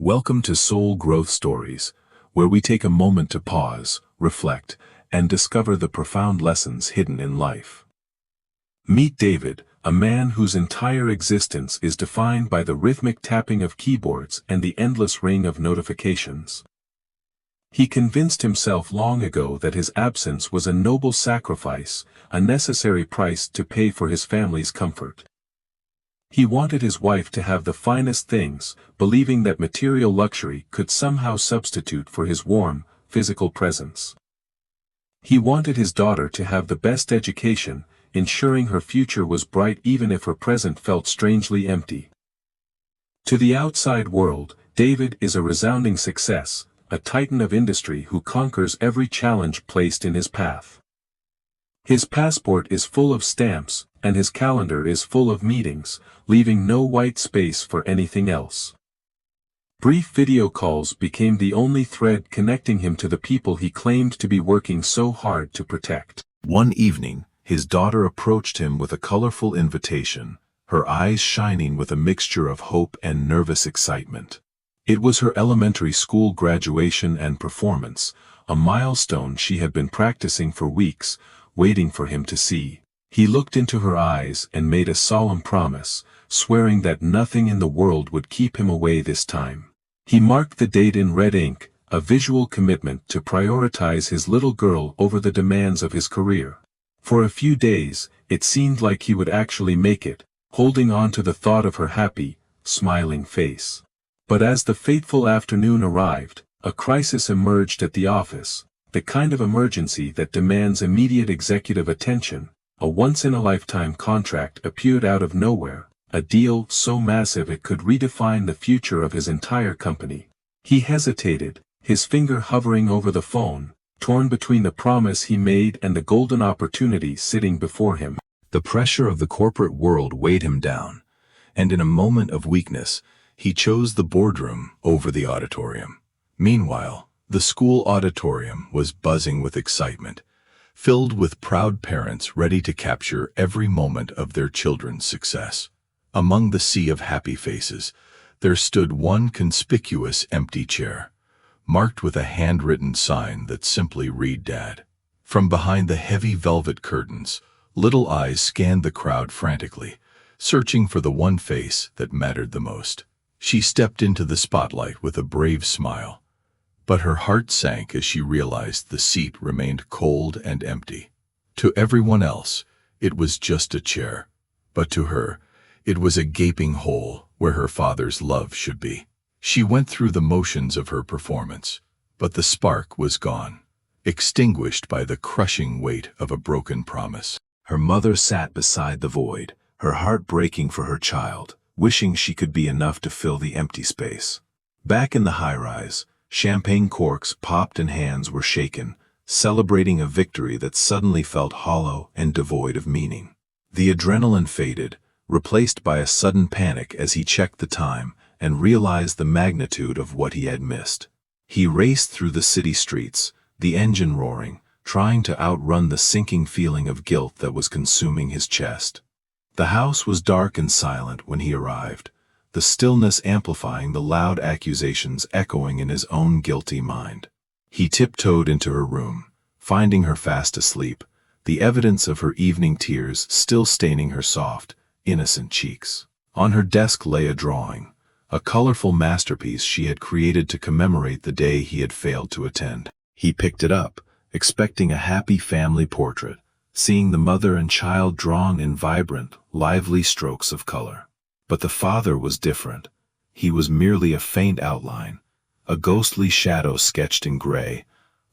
Welcome to Soul Growth Stories, where we take a moment to pause, reflect, and discover the profound lessons hidden in life. Meet David, a man whose entire existence is defined by the rhythmic tapping of keyboards and the endless ring of notifications. He convinced himself long ago that his absence was a noble sacrifice, a necessary price to pay for his family's comfort. He wanted his wife to have the finest things, believing that material luxury could somehow substitute for his warm, physical presence. He wanted his daughter to have the best education, ensuring her future was bright even if her present felt strangely empty. To the outside world, David is a resounding success, a titan of industry who conquers every challenge placed in his path. His passport is full of stamps, and his calendar is full of meetings, leaving no white space for anything else. Brief video calls became the only thread connecting him to the people he claimed to be working so hard to protect. One evening, his daughter approached him with a colorful invitation, her eyes shining with a mixture of hope and nervous excitement. It was her elementary school graduation and performance, a milestone she had been practicing for weeks, waiting for him to see. He looked into her eyes and made a solemn promise, swearing that nothing in the world would keep him away this time. He marked the date in red ink, a visual commitment to prioritize his little girl over the demands of his career. For a few days, it seemed like he would actually make it, holding on to the thought of her happy, smiling face. But as the fateful afternoon arrived, a crisis emerged at the office, the kind of emergency that demands immediate executive attention. A once-in-a-lifetime contract appeared out of nowhere, a deal so massive it could redefine the future of his entire company. He hesitated, his finger hovering over the phone, torn between the promise he made and the golden opportunity sitting before him. The pressure of the corporate world weighed him down, and in a moment of weakness, he chose the boardroom over the auditorium. Meanwhile, the school auditorium was buzzing with excitement, filled with proud parents ready to capture every moment of their children's success. Among the sea of happy faces, there stood one conspicuous empty chair, marked with a handwritten sign that simply read Dad. From behind the heavy velvet curtains, little eyes scanned the crowd frantically, searching for the one face that mattered the most. She stepped into the spotlight with a brave smile, but her heart sank as she realized the seat remained cold and empty. To everyone else, it was just a chair, but to her, it was a gaping hole where her father's love should be. She went through the motions of her performance, but the spark was gone, extinguished by the crushing weight of a broken promise. Her mother sat beside the void, her heart breaking for her child, wishing she could be enough to fill the empty space. Back in the high-rise, champagne corks popped and hands were shaken, celebrating a victory that suddenly felt hollow and devoid of meaning. The adrenaline faded, replaced by a sudden panic as he checked the time and realized the magnitude of what he had missed. He raced through the city streets, the engine roaring, trying to outrun the sinking feeling of guilt that was consuming his chest. The house was dark and silent when he arrived, the stillness amplifying the loud accusations echoing in his own guilty mind. He tiptoed into her room, finding her fast asleep, the evidence of her evening tears still staining her soft, innocent cheeks. On her desk lay a drawing, a colorful masterpiece she had created to commemorate the day he had failed to attend. He picked it up, expecting a happy family portrait, seeing the mother and child drawn in vibrant, lively strokes of color. But the father was different. He was merely a faint outline, a ghostly shadow sketched in gray,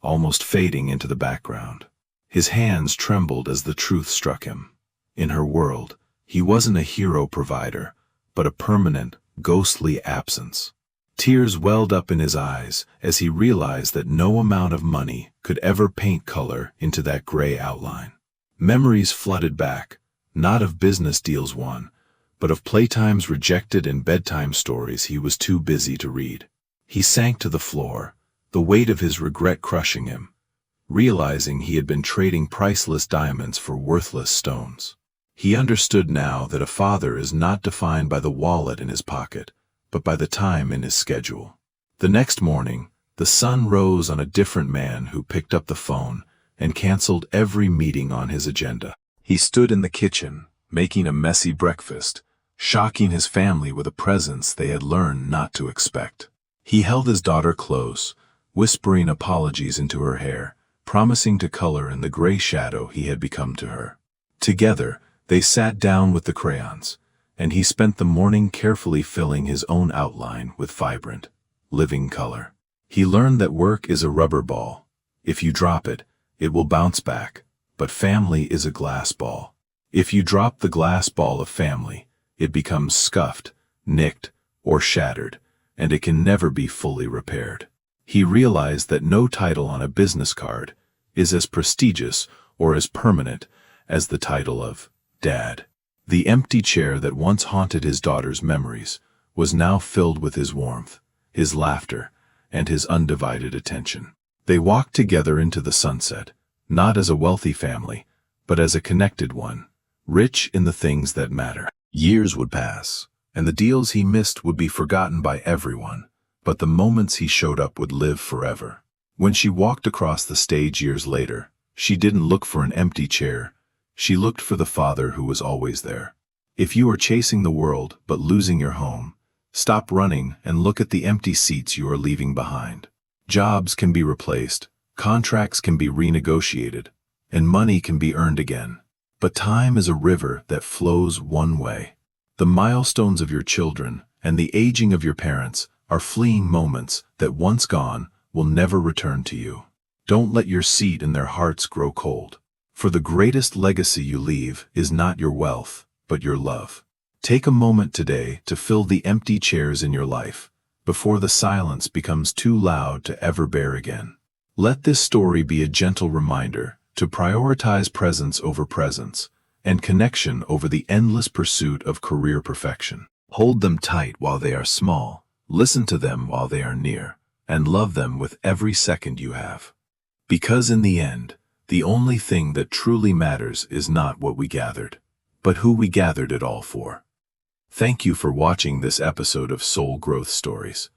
almost fading into the background. His hands trembled as the truth struck him. In her world, he wasn't a hero provider, but a permanent, ghostly absence. Tears welled up in his eyes as he realized that no amount of money could ever paint color into that gray outline. Memories flooded back, not of business deals won, but of playtimes rejected and bedtime stories he was too busy to read. He sank to the floor, the weight of his regret crushing him, realizing he had been trading priceless diamonds for worthless stones. He understood now that a father is not defined by the wallet in his pocket, but by the time in his schedule. The next morning, the sun rose on a different man who picked up the phone and canceled every meeting on his agenda. He stood in the kitchen, making a messy breakfast, shocking his family with a presence they had learned not to expect. He held his daughter close, whispering apologies into her hair, promising to color in the gray shadow he had become to her. Together, they sat down with the crayons, and he spent the morning carefully filling his own outline with vibrant, living color. He learned that work is a rubber ball. If you drop it, it will bounce back, but family is a glass ball. If you drop the glass ball of family, it becomes scuffed, nicked, or shattered, and it can never be fully repaired. He realized that no title on a business card is as prestigious or as permanent as the title of Dad. The empty chair that once haunted his daughter's memories was now filled with his warmth, his laughter, and his undivided attention. They walked together into the sunset, not as a wealthy family, but as a connected one, rich in the things that matter. Years would pass, and the deals he missed would be forgotten by everyone, but the moments he showed up would live forever. When she walked across the stage years later, she didn't look for an empty chair. She looked for the father who was always there. If you are chasing the world but losing your home, stop running and look at the empty seats you are leaving behind. Jobs can be replaced, contracts can be renegotiated, and money can be earned again. But time is a river that flows one way. The milestones of your children and the aging of your parents are fleeting moments that once gone will never return to you. Don't let your seat in their hearts grow cold. For the greatest legacy you leave is not your wealth, but your love. Take a moment today to fill the empty chairs in your life, before the silence becomes too loud to ever bear again. Let this story be a gentle reminder to prioritize presence over presence, and connection over the endless pursuit of career perfection. Hold them tight while they are small, listen to them while they are near, and love them with every second you have. Because in the end, the only thing that truly matters is not what we gathered, but who we gathered it all for. Thank you for watching this episode of Soul Growth Stories.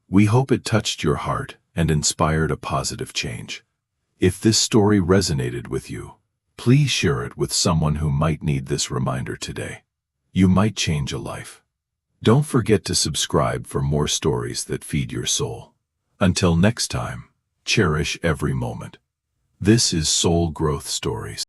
We hope it touched your heart and inspired a positive change. If this story resonated with you, please share it with someone who might need this reminder today. You might change a life. Don't forget to subscribe for more stories that feed your soul. Until next time, cherish every moment. This is Soul Growth Stories.